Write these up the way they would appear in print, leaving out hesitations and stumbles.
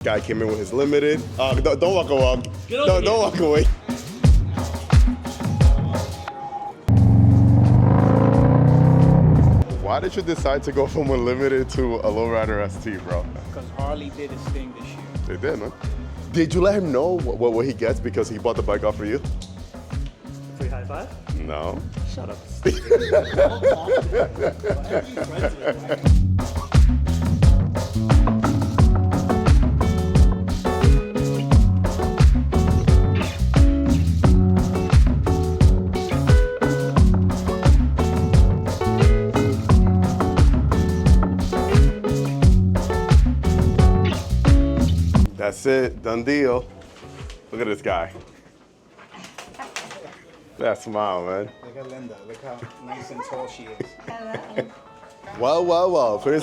Guy came in with his limited. Don't walk away. Don't walk away. Why did you decide to go from a limited to a lowrider ST, bro? Because Harley did his thing this year. They did, man. Did you let him know what he gets because he bought the bike off for you? Free high five? No. Shut up. That's it, done deal. Look at this guy. That smile, man. Look at Linda. Look how nice and tall she is. Well. If it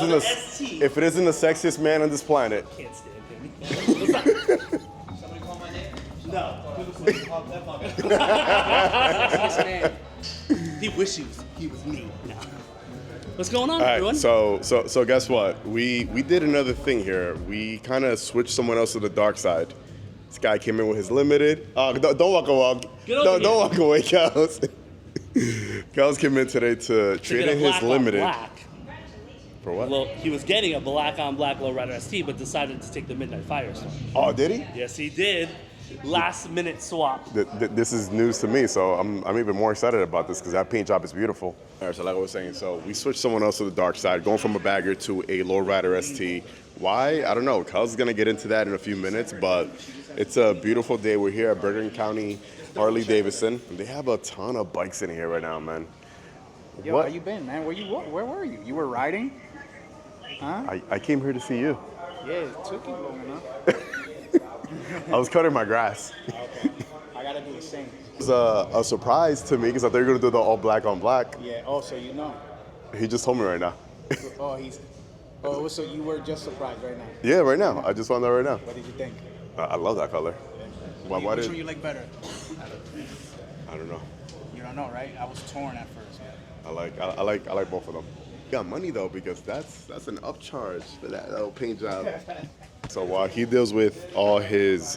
isn't the sexiest man on this planet. Can't stand him. Somebody call my name? No. He wishes he was me. No. What's going on, All right, everyone? so guess what? We did another thing here. We kind of switched someone else to the dark side. This guy came in with his limited. Don't walk away. Don't walk away, Kels. Kels came in today to trade in his limited. Black. For what? Well, he was getting a black on black lowrider ST, but decided to take the Midnight Firestorm. Oh, did he? Yes, he did. Last minute swap. This is news to me, so I'm even more excited about this because that paint job is beautiful. All right, so like I was saying, so we switched someone else to the dark side, going from a bagger to a lowrider ST. Why? I don't know. Kels is gonna get into that in a few minutes, but it's a beautiful day. We're here at Bergen County Harley Davidson. They have a ton of bikes in here right now, man. Yo, What? how you been, man? Where were you? You were riding? Huh? I came here to see you. Yeah, it took you long enough. I was cutting my grass. Okay. I gotta do the same. It was a surprise to me because I thought you were gonna do the all black on black. Yeah. Oh, so you know. He just told me right now. So you were just surprised right now. Yeah, right now. I just found out right now. What did you think? I love that color. Why Which did? one you like better? I don't know. You don't know, right? I was torn at first. I like both of them. Got money though because that's an upcharge for that little paint job. So while he deals with all his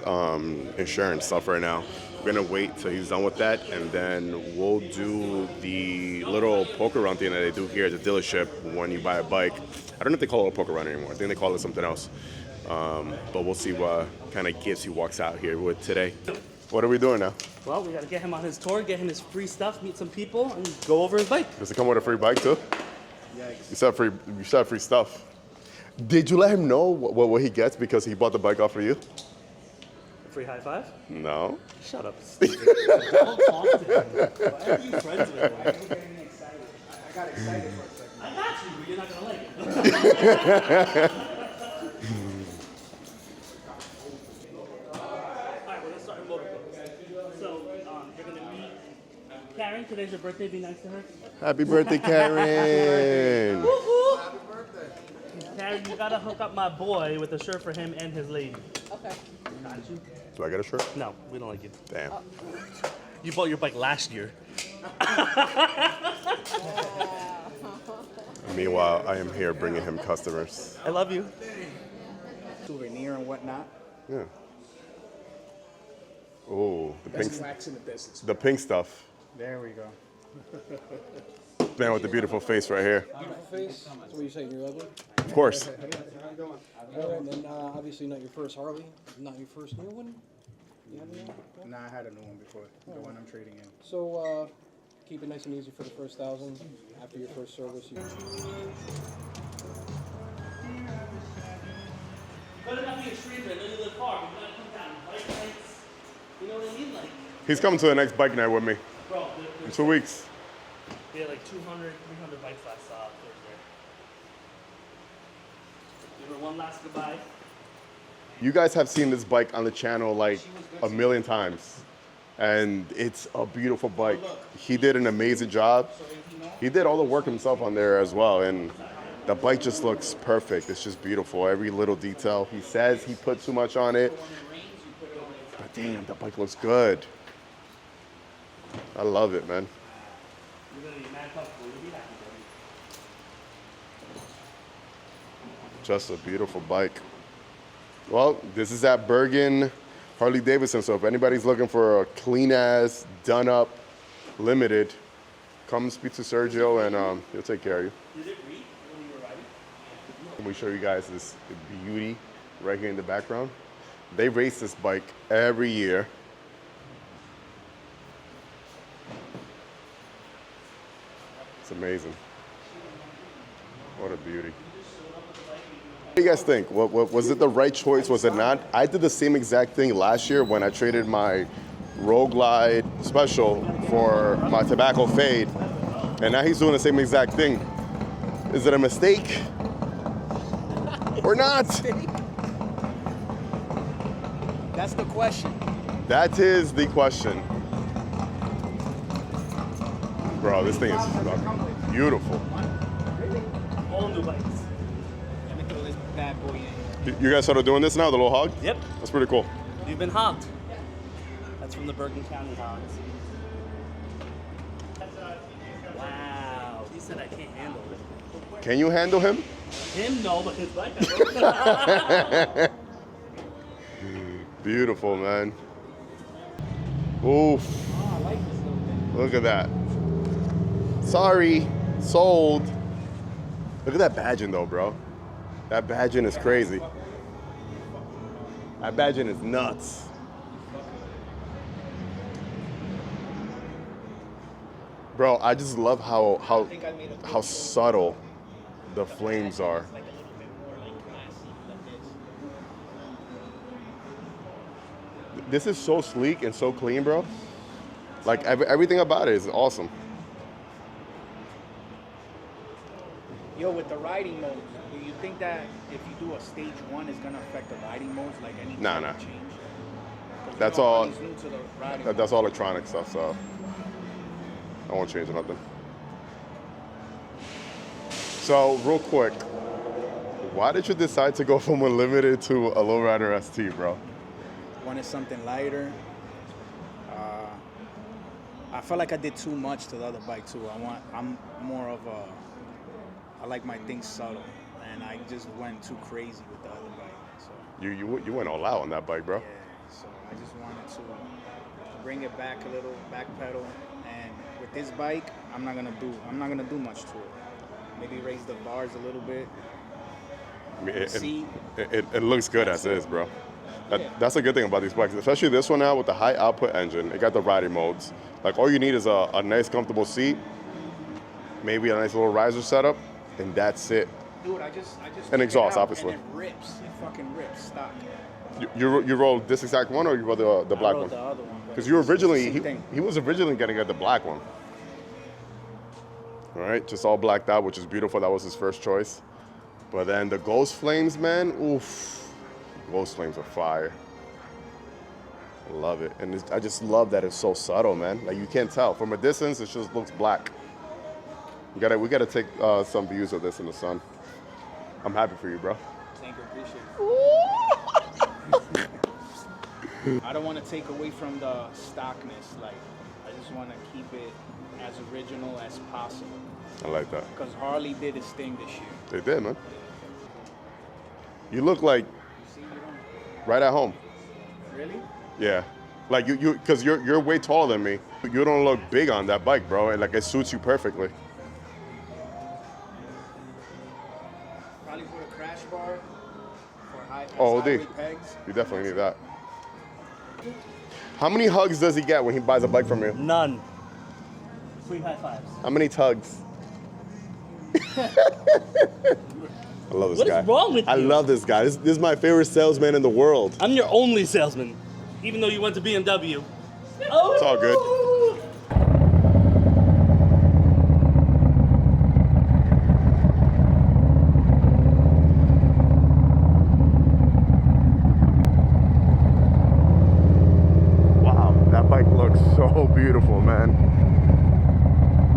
insurance stuff right now, we're gonna wait till he's done with that, and then we'll do the little poker run thing that they do here at the dealership when you buy a bike. I don't know if they call it a poker run anymore. I think they call it something else. But we'll see what kind of gifts he walks out here with today. What are we doing now? Well, we gotta get him on his tour, get him his free stuff, meet some people, and go over his bike. Does it come with a free bike too? Yikes. You said free stuff. Did you let him know what he gets because he bought the bike off for you? Free high five? No. Shut up. Don't talk to him. Why are you friends with him? Why are you getting excited? I got excited for a second. I got you, but you're not gonna like it. Alright, we're gonna start in motorcycles. So, you're gonna meet Karen. Today's her birthday. Be nice to her. Happy birthday, Karen. Happy birthday. Karen, you gotta hook up my boy with a shirt for him and his lady. Okay. Got you? Do I get a shirt? No, we don't like you. Damn. You bought your bike last year. Meanwhile, I am here bringing him customers. I love you. Souvenir and whatnot. Yeah. Oh, the pink, Best wax in the business. the pink stuff. There we go. Man with the beautiful face right here. Beautiful face. That's what you say, you're ugly. Of course. And then obviously not your first Harley, not your first new one. You have any? Nah, I had a new one before. The one I'm trading in. So keep it nice and easy for the first 1,000. After your first service, you. Better not be a stranger. I know you live far, but you gotta come down. Bike nights. You know what I mean? Like, He's coming to the next bike night with me bro, in 2 weeks. we had like 200, 300 bikes last Thursday. Give her one last goodbye. You guys have seen this bike on the channel like a million times. And it's a beautiful bike. He did an amazing job. He did all the work himself on there as well. And the bike just looks perfect. It's just beautiful. Every little detail. He says he put too much on it. But damn, the bike looks good. I love it, man. You're gonna be mad comfortable. You'll be happy, baby. Just a beautiful bike. Well, this is at Bergen Harley Davidson. So if anybody's looking for a clean ass, done up, limited, come speak to Sergio and he'll take care of you. Did it read when you were riding? Let me show you guys this beauty right here in the background. They race this bike every year. It's amazing. What a beauty. What do you guys think? What, was it the right choice? Was it not? I did the same exact thing last year when I traded my Road Glide Special for my Tobacco Fade. And now he's doing the same exact thing. Is it a mistake? Or not? That's the question. That is the question. Bro, this thing is beautiful. All new bikes. Let me throw this bad boy in. You guys started doing this now, the little hog? Yep. That's pretty cool. You've been hogged. That's from the Bergen County hogs. Wow. He said I can't handle it. Can you handle him? Him, no, but his bike, I don't. Beautiful, man. Oof. Oh, I like this little thing. Look at that. Sorry, sold. Look at that badging though, bro. That badging is crazy. That badging is nuts. Bro, I just love how subtle the flames are. Like a little bit more like classy than this. This is so sleek and so clean, bro. Like everything about it is awesome. Yo, with the riding modes, do you think that if you do a stage 1, it's gonna affect the riding modes, like any Nah. change? 'Cause That's you know, all. Harley's new to the riding That's all electronic stuff, so I won't change nothing. So, real quick, why did you decide to go from a limited to a lowrider ST, bro? Wanted something lighter. I felt like I did too much to the other bike too. I'm more of a, I like my things subtle, and I just went too crazy with the other bike. So You went all out on that bike, bro. yeah, so I just wanted to bring it back a little, back pedal, and with this bike, I'm not gonna do much to it. Maybe raise the bars a little bit. I mean, See? it looks good as is, bro. That's a good thing about these bikes, especially this one now with the high output engine. It got the riding modes. Like all you need is a nice comfortable seat, maybe a nice little riser setup, and that's it. Dude, I just And took exhaust, it out, obviously. And it rips. It fucking rips. Stock. You rolled this exact one, or you rolled the black I one? rode the other one. Because you were originally Same thing. he was originally gonna get the black one. All right, just all blacked out, which is beautiful. That was his first choice. But then the ghost flames, man, oof, ghost flames are fire. Love it, and I just love that it's so subtle, man. Like you can't tell from a distance; it just looks black. We gotta take some views of this in the sun. I'm happy for you, bro. Thank you, appreciate it. I don't want to take away from the stockness. Like, I just want to keep it as original as possible. I like that. Because Harley did his thing this year. They did, man. You look like See, you don't right at home. really? Yeah, like because you're way taller than me. You don't look big on that bike, bro, and like it suits you perfectly. Probably put a crash bar for high Oh, highway OD. pegs. You definitely need that. How many hugs does he get when he buys a bike from you? None. Free high fives. How many tugs? I love this What is guy. wrong with I you? love this guy. This is my favorite salesman in the world. I'm your only salesman, even though you went to BMW. Oh! It's all good. Wow, that bike looks so beautiful, man.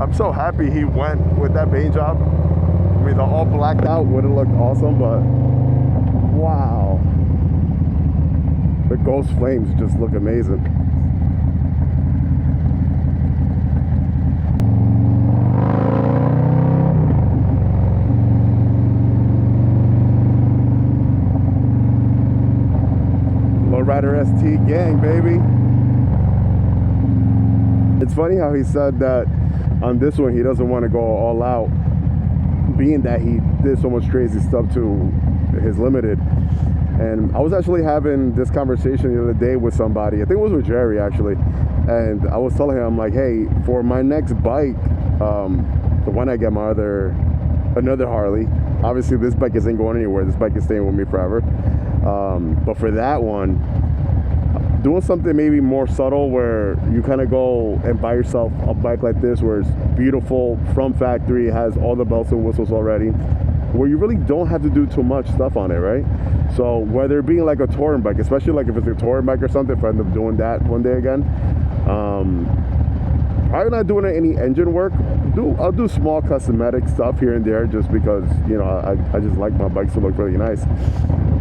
I'm so happy he went with that paint job. I mean, the all blacked out would have looked awesome, but wow. The ghost flames just look amazing. Rider ST gang, baby. It's funny how he said that on this one he doesn't want to go all out, being that he did so much crazy stuff to his limited. And I was actually having this conversation the other day with somebody, I think it was with Jerry actually, and I was telling him, I'm like, hey, for my next bike, the one I get my another Harley, obviously this bike isn't going anywhere, this bike is staying with me forever, but for that one, doing something maybe more subtle where you kind of go and buy yourself a bike like this where it's beautiful from factory, has all the bells and whistles already, where you really don't have to do too much stuff on it, right? So whether it being like a touring bike, especially like if it's a touring bike or something, if I end up doing that one day again, probably not doing any engine work. I'll do small cosmetic stuff here and there just because, you know, I just like my bikes to look really nice.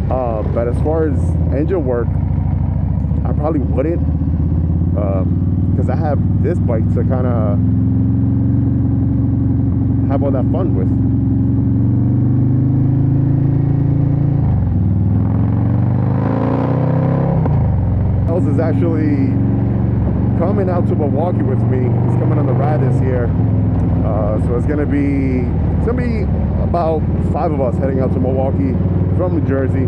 But as far as engine work, I probably wouldn't, because I have this bike to kind of have all that fun with. Els is actually coming out to Milwaukee with me. He's coming on the ride this year, so it's gonna be about 5 of us heading out to Milwaukee from New Jersey.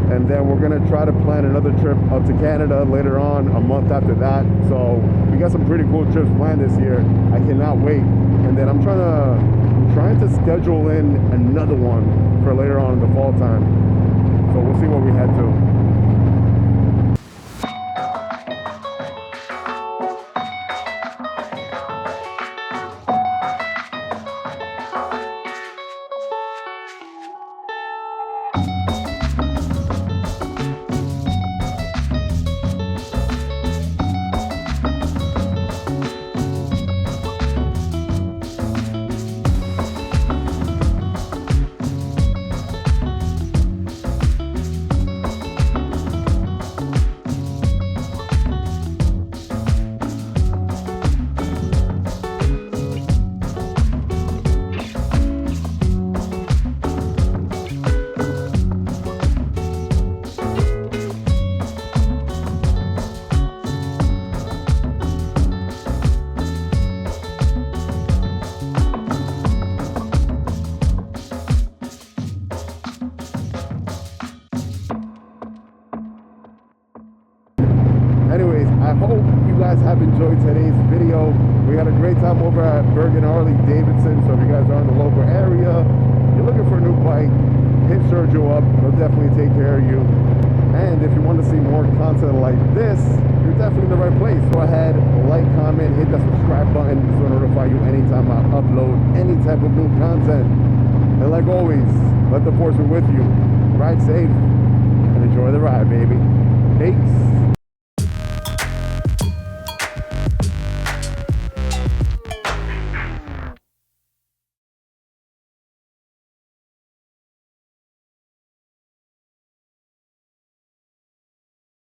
And then we're gonna try to plan another trip up to Canada later on, a month after that. So we got some pretty cool trips planned this year. I cannot wait. And then I'm trying to schedule in another one for later on in the fall time. So we'll see what we head to. Anyways, I hope you guys have enjoyed today's video. We had a great time over at Bergen Harley Davidson. So if you guys are in the local area, you're looking for a new bike, hit Sergio up. He'll definitely take care of you. And if you want to see more content like this, you're definitely in the right place. Go ahead, like, comment, hit that subscribe button. This will notify you anytime I upload any type of new content. And like always, let the force be with you. Ride safe and enjoy the ride, baby. Peace.